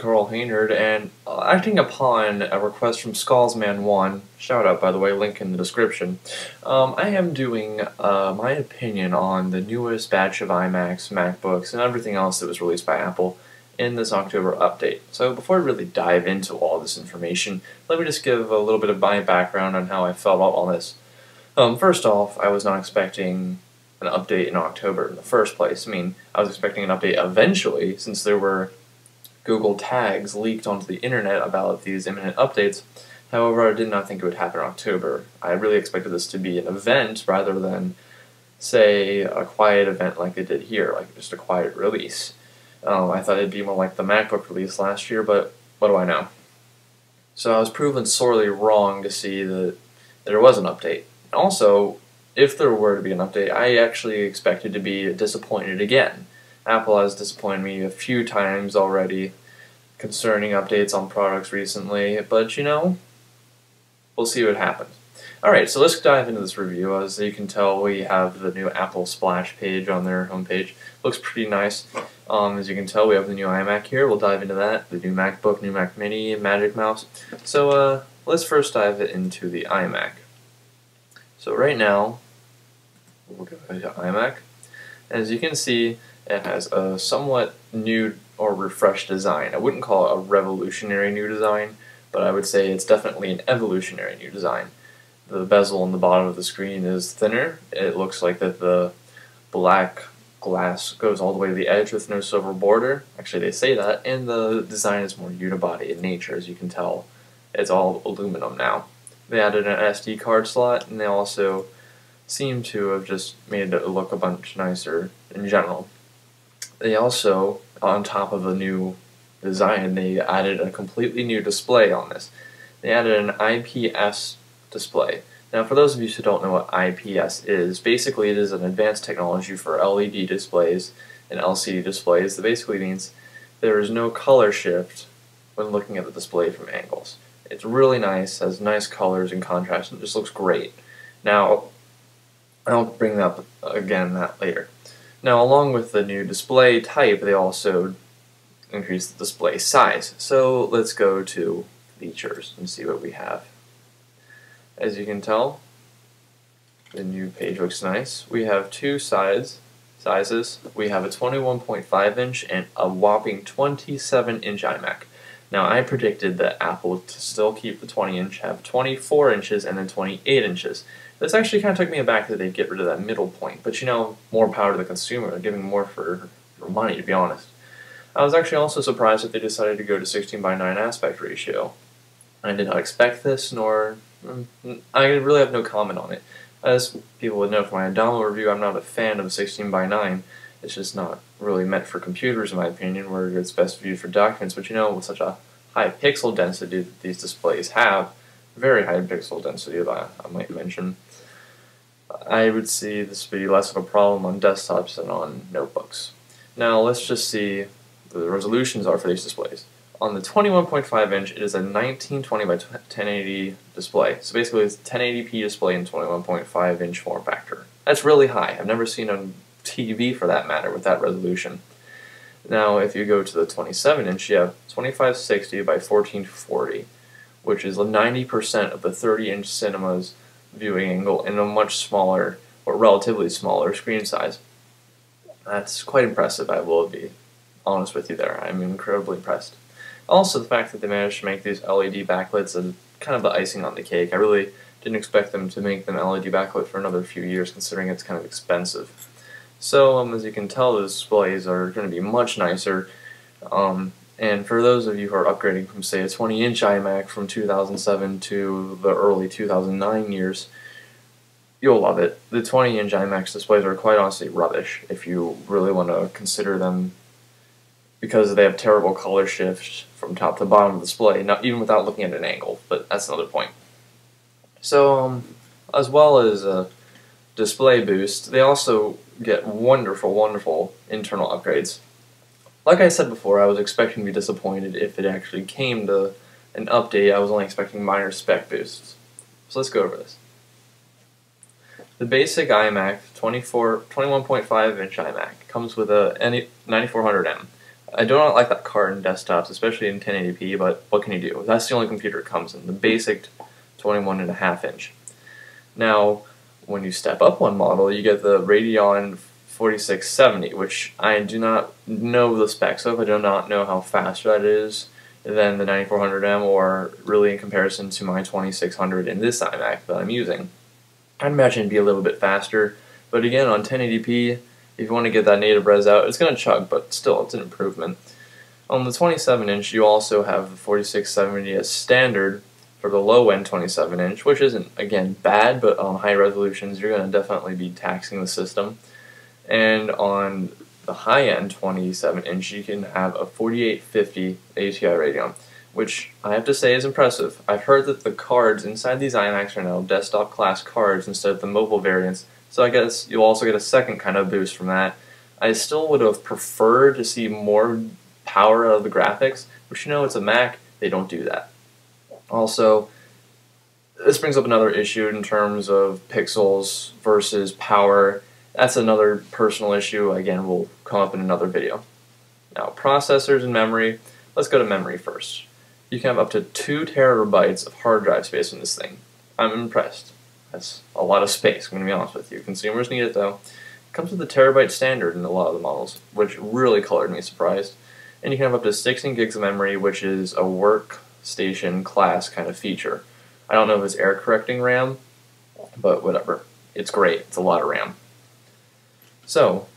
Carl Haynard, and acting upon a request from Skullsman1, shout out by the way, link in the description, I am doing my opinion on the newest batch of iMacs, MacBooks, and everything else that was released by Apple in this October update. So before I really dive into all this information, let me just give a little bit of my background on how I felt about all this. First off, I was not expecting an update in October in the first place. I mean, I was expecting an update eventually, since there were Google tags leaked onto the internet about these imminent updates. However, I did not think it would happen in October. I really expected this to be an event rather than, say, a quiet event like they did here, like just a quiet release. I thought it'd be more like the MacBook release last year, but what do I know? So I was proven sorely wrong to see that there was an update. Also, if there were to be an update, I actually expected to be disappointed again. Apple has disappointed me a few times already concerning updates on products recently, but you know, we'll see what happens. Alright, so let's dive into this review. As you can tell, we have the new Apple splash page on their homepage. Looks pretty nice. As you can tell, we have the new iMac here. We'll dive into that. The new MacBook, new Mac Mini, Magic Mouse. So let's first dive into the iMac. So right now, we'll go to iMac. As you can see, it has a somewhat new or refreshed design. I wouldn't call it a revolutionary new design, but I would say it's definitely an evolutionary new design. The bezel on the bottom of the screen is thinner. It looks like that the black glass goes all the way to the edge with no silver border. Actually, they say that, and the design is more unibody in nature, as you can tell. It's all aluminum now. They added an SD card slot, and they also seem to have just made it look a bunch nicer in general. They also, on top of the new design, they added a completely new display on this. They added an IPS display. Now, for those of you who don't know what IPS is, basically it is an advanced technology for LED displays and LCD displays that basically means there is no color shift when looking at the display from angles. It's really nice, has nice colors and contrast, and it just looks great. Now, I'll bring that up again later. Now, along with the new display type, they also increased the display size. So let's go to features and see what we have. As you can tell, the new page looks nice. We have two sizes. We have a 21.5-inch and a whopping 27-inch iMac. Now, I predicted that Apple would still keep the 20-inch, have 24 inches, and then 28 inches. This actually kind of took me aback that they'd get rid of that middle point, but you know, more power to the consumer. They're giving more for money, to be honest. I was actually also surprised that they decided to go to 16:9 aspect ratio. I did not expect this, nor I really have no comment on it. As people would know from my download review, I'm not a fan of 16:9. It's just not really meant for computers, in my opinion, where it's best viewed for documents. But you know, with such a high pixel density that these displays have, very high pixel density, I might mention, I would see this be less of a problem on desktops than on notebooks. Now, let's just see what the resolutions are for these displays. On the 21.5-inch, it is a 1920 by 1080 display. So basically, it's a 1080p display in 21.5-inch form factor. That's really high. I've never seen a TV, for that matter, with that resolution. Now, if you go to the 27-inch, you have 2560 by 1440, which is 90% of the 30-inch cinema's viewing angle in a much smaller, or relatively smaller, screen size. That's quite impressive, I will be honest with you there. I'm incredibly impressed. Also, the fact that they managed to make these LED backlights is kind of the icing on the cake. I really didn't expect them to make them LED backlit for another few years, considering it's kind of expensive. So, as you can tell, the displays are going to be much nicer. And for those of you who are upgrading from, say, a 20-inch iMac from 2007 to the early 2009 years, you'll love it. The 20-inch iMac displays are quite honestly rubbish if you really want to consider them, because they have terrible color shift from top to bottom of the display, not even without looking at an angle, but that's another point. So, as well as a display boost, they also get wonderful, wonderful internal upgrades. Like I said before, I was expecting to be disappointed if it actually came to an update. I was only expecting minor spec boosts. So let's go over this. The basic iMac 21.5-inch iMac comes with a 9400M. I do not like that card in desktops, especially in 1080p, but what can you do? That's the only computer it comes in, the basic 21.5 inch. Now, when you step up one model, you get the Radeon 4670, which I do not know the specs of. I do not know how fast that is than the 9400M, or really in comparison to my 2600 in this iMac that I'm using. I'd imagine it'd be a little bit faster, but again, on 1080p, if you want to get that native res out, it's going to chug, but still, it's an improvement. On the 27-inch, you also have the 4670 as standard for the low-end 27-inch, which isn't, again, bad, but on high resolutions, you're going to definitely be taxing the system. And on the high-end 27-inch, you can have a 4850 ATI Radeon, which I have to say is impressive. I've heard that the cards inside these iMacs are now desktop-class cards instead of the mobile variants, so I guess you'll also get a second kind of boost from that. I still would have preferred to see more power out of the graphics, but you know, it's a Mac, they don't do that. Also, this brings up another issue in terms of pixels versus power. That's another personal issue, again, will come up in another video. Now, processors and memory, let's go to memory first. You can have up to 2 terabytes of hard drive space in this thing. I'm impressed. That's a lot of space, I'm going to be honest with you. Consumers need it though. It comes with the terabyte standard in a lot of the models, which really colored me surprised. And you can have up to 16 gigs of memory, which is a workstation class kind of feature. I don't know if it's error correcting RAM, but whatever. It's great. It's a lot of RAM. So,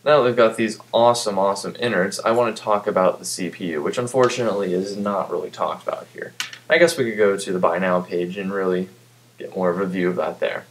now that we've got these awesome innards, I want to talk about the CPU, which unfortunately is not really talked about here. I guess we could go to the Buy Now page and really get more of a view of that there.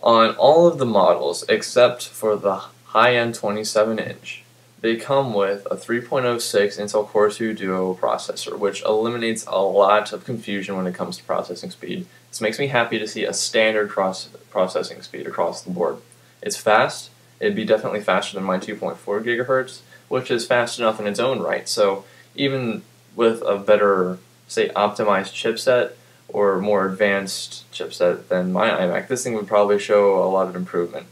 On all of the models, except for the high-end 27-inch, they come with a 3.06 Intel Core 2 Duo processor, which eliminates a lot of confusion when it comes to processing speed. This makes me happy to see a standard processing speed across the board. It's fast. It'd be definitely faster than my 2.4 gigahertz, which is fast enough in its own right. So even with a better, say, optimized chipset or more advanced chipset than my iMac, this thing would probably show a lot of improvement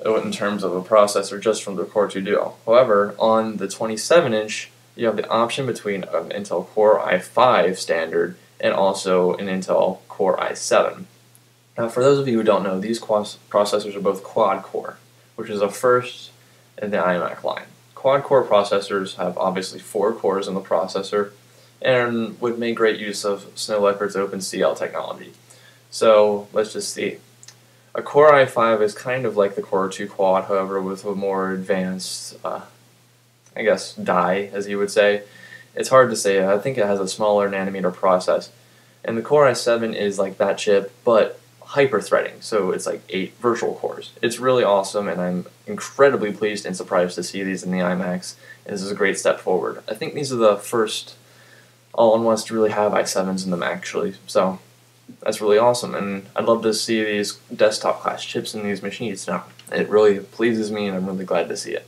in terms of a processor just from the Core 2 Duo. However, on the 27-inch, you have the option between an Intel Core i5 standard and also an Intel Core i7. Now, for those of you who don't know, these processors are both quad-core, which is a first in the iMac line. Quad-core processors have obviously 4 cores in the processor and would make great use of Snow Leopard's OpenCL technology. So, let's just see. A Core i5 is kind of like the Core 2 Quad, however, with a more advanced, I guess, die, as you would say. It's hard to say. I think it has a smaller nanometer process. And the Core i7 is like that chip, but hyper-threading, so it's like 8 virtual cores. It's really awesome, and I'm incredibly pleased and surprised to see these in the iMacs, and this is a great step forward. I think these are the first all-in-ones to really have i7s in them, actually, so that's really awesome, and I'd love to see these desktop-class chips in these machines now. It really pleases me, and I'm really glad to see it.